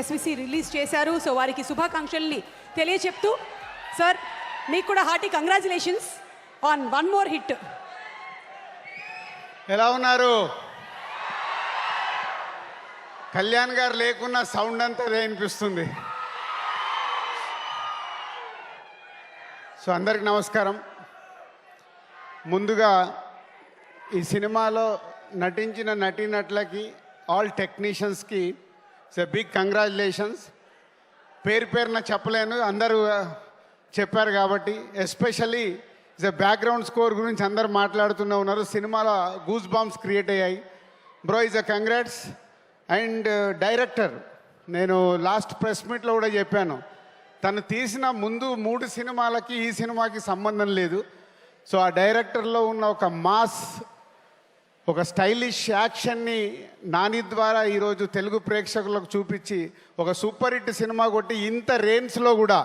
SVC release చేశారు. So వారికి శుభాకాంక్షల్ని తెలియచెప్తూ sir మీకు కూడా hearty congratulations on one more hit. ఎలా ఉన్నారు? కళ్యాణ్ గారు లేకున్నా సౌండ్ అంతా అదే అనిపిస్తుంది. సో అందరికి నమస్కారం. ముందుగా ఈ సినిమాలో నటించిన నటీనటులకి, ఆల్ టెక్నీషియన్స్కి బిగ్ కంగ్రాచులేషన్స్. పేరు పేరున చెప్పలేను, అందరూ చెప్పారు కాబట్టి. ఎస్పెషల్లీ బ్యాక్గ్రౌండ్ స్కోర్ గురించి అందరు మాట్లాడుతూనే ఉన్నారు. సినిమాలో గూస్ బాంబ్స్ క్రియేట్ అయ్యాయి. Bro is a congrats. And director, నేను లాస్ట్ ప్రెస్ మీట్లో కూడా చెప్పాను, తను తీసిన ముందు 3 సినిమాలకి ఈ సినిమాకి సంబంధం లేదు. సో ఆ డైరెక్టర్లో ఉన్న ఒక మాస్, ఒక స్టైలిష్ యాక్షన్ని నాని ద్వారా ఈరోజు తెలుగు ప్రేక్షకులకు చూపించి ఒక సూపర్ హిట్ సినిమా కొట్టి ఇంత రేంజ్లో కూడా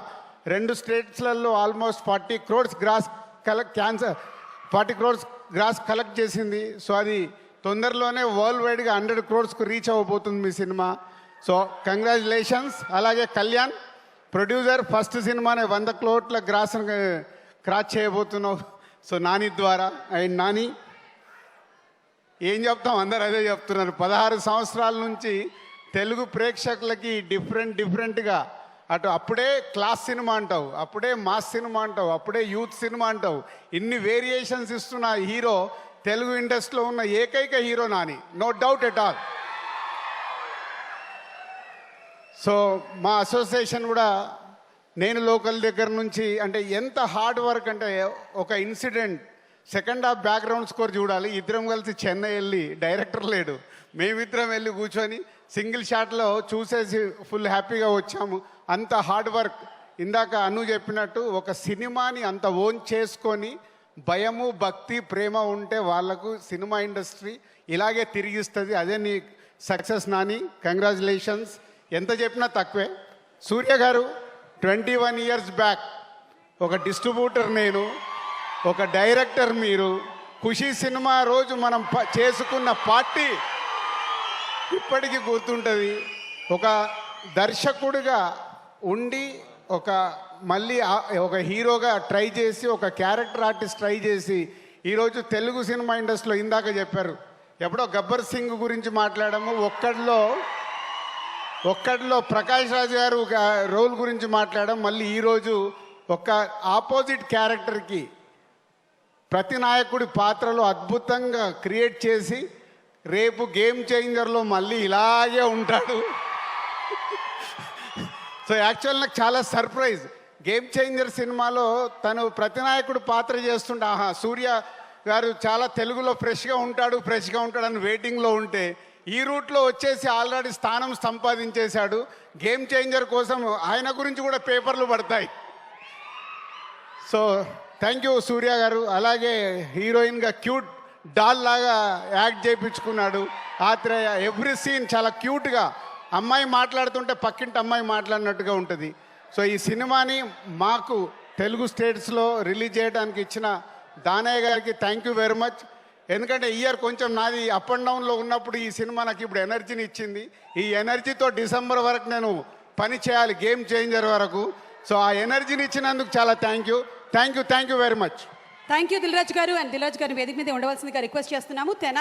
2 స్టేట్స్లలో ఆల్మోస్ట్ 40 crores గ్రాస్ కలెక్ట్ చేసింది. సో అది తొందరలోనే వరల్డ్ వైడ్గా 100 crores రీచ్ అవ్వబోతుంది మీ సినిమా. So congratulations. అలాగే కళ్యాణ్ ప్రొడ్యూసర్, ఫస్ట్ సినిమానే 100 crores క్రాస్ చేయబోతున్నావు. సో నాని ద్వారా. అండ్ నాని ఏం చెప్తాం, అందరు అదే చెప్తున్నారు. 16 సంవత్సరాల నుంచి తెలుగు ప్రేక్షకులకి డిఫరెంట్గా అటు అప్పుడే క్లాస్ సినిమా అంటావు, అప్పుడే మాస్ సినిమా అంటావు, అప్పుడే యూత్ సినిమా అంటావు, ఇన్ని వేరియేషన్స్ ఇస్తున్న హీరో తెలుగు ఇండస్ట్రీలో ఉన్న ఏకైక hero Nani, no doubt at all. So మా అసోసియేషన్ కూడా నేను లోకల్ దగ్గర నుంచి, అంటే ఎంత హార్డ్ వర్క్ అంటే, ఒక incident second half background score చూడాలి. ఇద్దరం కలిసి చెన్నై వెళ్ళి, డైరెక్టర్ లేడు, మేమిద్దరం వెళ్ళి కూర్చొని సింగిల్ షాట్లో చూసేసి ఫుల్ హ్యాపీగా వచ్చాము. అంత హార్డ్ వర్క్. ఇందాక అను చెప్పినట్టు ఒక సినిమాని అంత ఓన్ చేసుకొని భయము, భక్తి, ప్రేమ ఉంటే వాళ్లకు సినిమా ఇండస్ట్రీ ఇలాగే తిరిగిస్తుంది. అదే నీ సక్సెస్ నాని. కంగ్రాచులేషన్స్. ఎంత చెప్పినా తక్కువే. సూర్య గారు 21 years బ్యాక్ ఒక డిస్ట్రిబ్యూటర్ నేను, ఒక డైరెక్టర్ మీరు. ఖుషీ సినిమా రోజు మనం చేసుకున్న పార్టీ ఇప్పటికీ గుర్తుంటుంది. ఒక దర్శకుడిగా ఉండి మళ్ళీ ఒక హీరోగా ట్రై చేసి, ఒక క్యారెక్టర్ ఆర్టిస్ట్ ట్రై చేసి ఈరోజు తెలుగు సినిమా ఇండస్ట్రీలో, ఇందాక చెప్పారు ఎప్పుడో గబ్బర్ సింగ్ గురించి మాట్లాడాము, ఒక్కడిలో ప్రకాష్ రాజ్ గారు రోల్ గురించి మాట్లాడాం. మళ్ళీ ఈరోజు ఒక ఆపోజిట్ క్యారెక్టర్కి ప్రతి నాయకుడి పాత్రలో అద్భుతంగా క్రియేట్ చేసి రేపు గేమ్ చేంజర్లో మళ్ళీ ఇలాగే ఉంటాడు. సో యాక్చువల్ నాకు చాలా సర్ప్రైజ్. గేమ్ చేంజర్ సినిమాలో తను ప్రతినాయకుడు పాత్ర చేస్తుంటే, సూర్య గారు చాలా తెలుగులో ఫ్రెష్గా ఉంటాడు అని వెయిటింగ్లో ఉంటే, ఈ రూట్లో వచ్చేసి ఆల్రెడీ స్థానం సంపాదించేశాడు. గేమ్ చేంజర్ కోసం ఆయన గురించి కూడా పేపర్లు పడతాయి. సో థ్యాంక్ యూ సూర్య గారు. అలాగే హీరోయిన్గా క్యూట్ డాల్ లాగా యాక్ట్ చేయించుకున్నాడు. ఆత్రేయ ఎవ్రీ సీన్ చాలా క్యూట్గా, అమ్మాయి మాట్లాడుతుంటే పక్కింటి అమ్మాయి మాట్లాడినట్టుగా ఉంటుంది. సో ఈ సినిమాని మాకు తెలుగు స్టేట్స్లో రిలీజ్ చేయడానికి ఇచ్చిన దానయ్య గారికి థ్యాంక్ యూ వెరీ మచ్. ఎందుకంటే ఇయర్ కొంచెం నాది అప్ అండ్ డౌన్లో ఉన్నప్పుడు ఈ సినిమా నాకు ఇప్పుడు ఎనర్జీని ఇచ్చింది. ఈ ఎనర్జీతో డిసెంబర్ వరకు నేను పని చేయాలి, గేమ్ చేంజర్ వరకు. సో ఆ ఎనర్జీని ఇచ్చినందుకు చాలా thank you very much. Thank you Dil Raju గారు. అండ్ దిల్ రాజు గారిని వేదిక మీద ఉండవలసిందిగా రిక్వెస్ట్ చేస్తున్నాము.